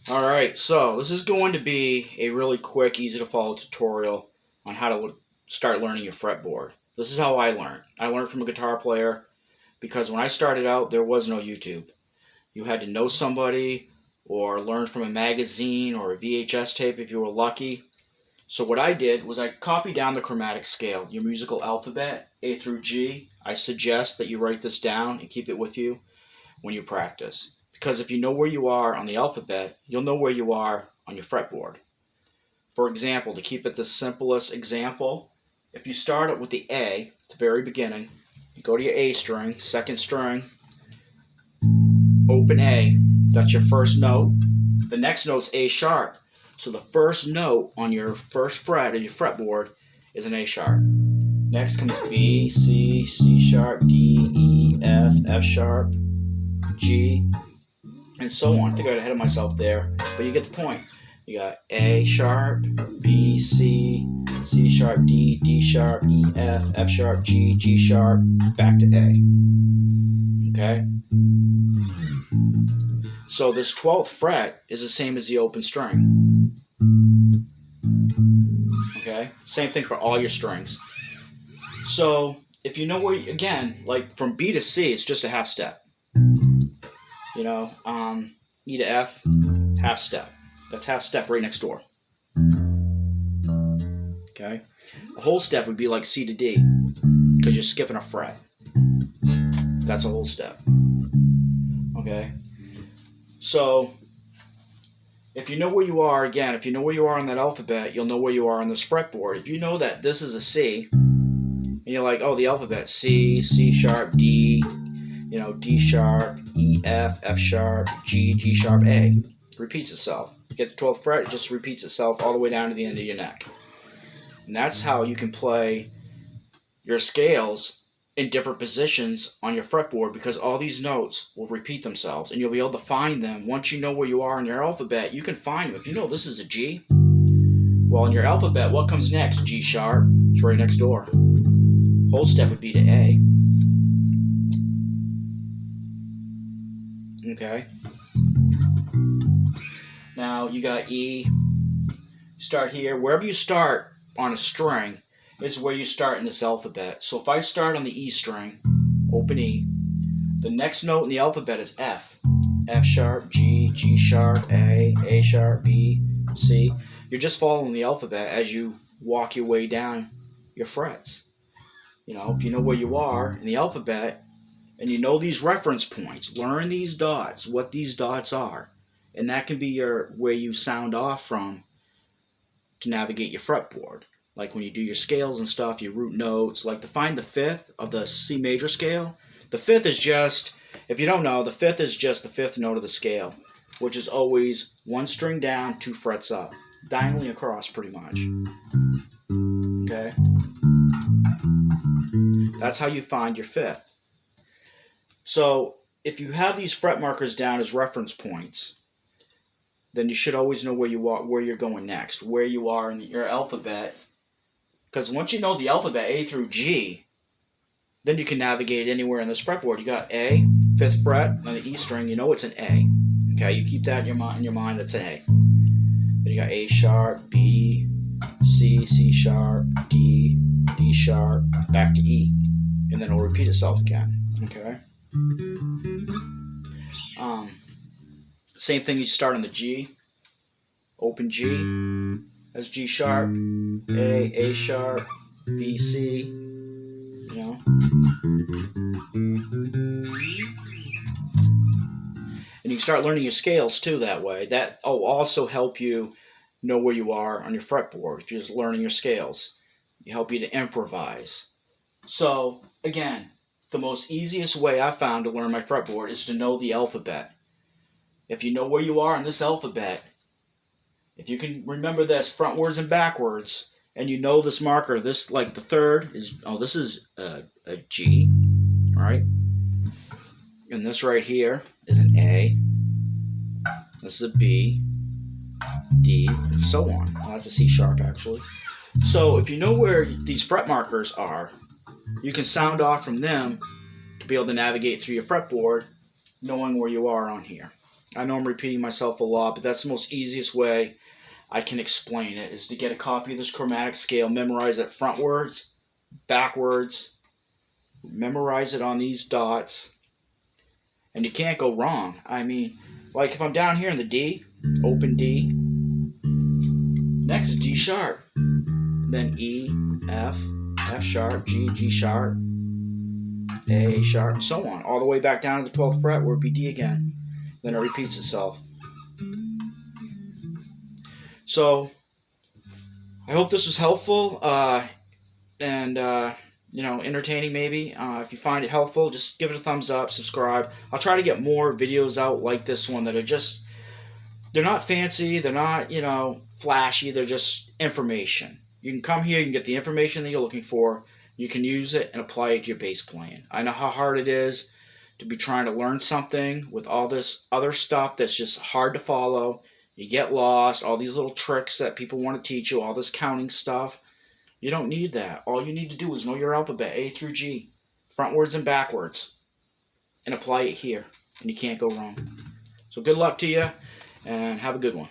Alright, so this is going to be a really quick, easy to follow tutorial on how to start learning your fretboard. This is how I learned. I learned from a guitar player because when I started out, there was no YouTube. You had to know somebody or learn from a magazine or a VHS tape if you were lucky. So what I did was I copied down the chromatic scale, your musical alphabet, A through G. I suggest that you write this down and keep it with you when you practice. Because if you know where you are on the alphabet, you'll know where you are on your fretboard. For example, to keep it the simplest example, if you start it with the A at the very beginning, you go to your A string, second string, open A, that's your first note. The next note's A sharp. So the first note on your first fret of your fretboard is an A sharp. Next comes B, C, C sharp, D, E, F, F sharp, G, and so on. I think I got ahead of myself there, but you get the point. You got A sharp, B, C, C sharp, D, D sharp, E, F, F sharp, G, G sharp, back to A. Okay? So this 12th fret is the same as the open string. Okay? Same thing for all your strings. So if you know where, again, like from B to C, it's just a half step. You know, E to F, half step. That's half step right next door. Okay? A whole step would be like C to D, because you're skipping a fret. That's a whole step. Okay? So, if you know where you are, again, if you know where you are on that alphabet, you'll know where you are on this fretboard. If you know that this is a C, and you're like, oh, the alphabet, C, C sharp, D, you know, D sharp, E, F, F sharp, G, G sharp, A. Repeats itself. You get the 12th fret, it just repeats itself all the way down to the end of your neck. And that's how you can play your scales in different positions on your fretboard, because all these notes will repeat themselves and you'll be able to find them. Once you know where you are in your alphabet, you can find them. If you know this is a G, well, in your alphabet, what comes next? G sharp. It's right next door. Whole step would be to A. Okay. Now you got E. Start here. Wherever you start on a string is where you start in this alphabet. So if I start on the E string, open E, the next note in the alphabet is F. F sharp, G, G sharp, A sharp, B, C. You're just following the alphabet as you walk your way down your frets. You know, if you know where you are in the alphabet and you know these reference points, learn these dots, what these dots are. And that can be your where you sound off from to navigate your fretboard. Like when you do your scales and stuff, your root notes, like to find the fifth of the C major scale. The fifth is just, if you don't know, the fifth is just the fifth note of the scale, which is always one string down, 2 frets up, diagonally across pretty much. Okay? That's how you find your fifth. So if you have these fret markers down as reference points, then you should always know where you are, where you're going next, where you are in your alphabet. Because once you know the alphabet, A through G, then you can navigate anywhere in this fretboard. You got A, 5th fret, on the E string, you know it's an A. Okay, you keep that in your mind, that's an A. Then you got A sharp, B, C, C sharp, D, D sharp, back to E. And then it'll repeat itself again. Okay? Same thing, you start on the G, open G, that's G sharp, A sharp, B, C, you know. And you can start learning your scales too that way. That will also help you know where you are on your fretboard if you're just learning your scales. It help you to improvise. So, again, the most easiest way I found to learn my fretboard is to know the alphabet. If you know where you are in this alphabet, if you can remember this frontwards and backwards, and you know this marker, this, like the third is, oh, this is a G, all right? And this right here is an A. This is a B, D, and so on. Well, that's a C sharp, actually. So if you know where these fret markers are, you can sound off from them to be able to navigate through your fretboard, knowing where you are on here. I know I'm repeating myself a lot, but that's the most easiest way I can explain it, is to get a copy of this chromatic scale, memorize it frontwards, backwards, memorize it on these dots, and you can't go wrong. I mean, like if I'm down here in the D, open D, next is D sharp, then E, F, F sharp, G, G sharp, A sharp, and so on, all the way back down to the 12th fret where it would be D again. Then it repeats itself. So I hope this was helpful and entertaining maybe. If you find it helpful, just give it a thumbs up, subscribe. I'll try to get more videos out like this one that are just, they're not fancy, they're not, flashy, they're just information. You can come here, you can get the information that you're looking for, you can use it and apply it to your bass playing. I know how hard it is to be trying to learn something with all this other stuff that's just hard to follow. You get lost, all these little tricks that people want to teach you, all this counting stuff. You don't need that. All you need to do is know your alphabet, A through G, frontwards and backwards, and apply it here, and you can't go wrong. So good luck to you, and have a good one.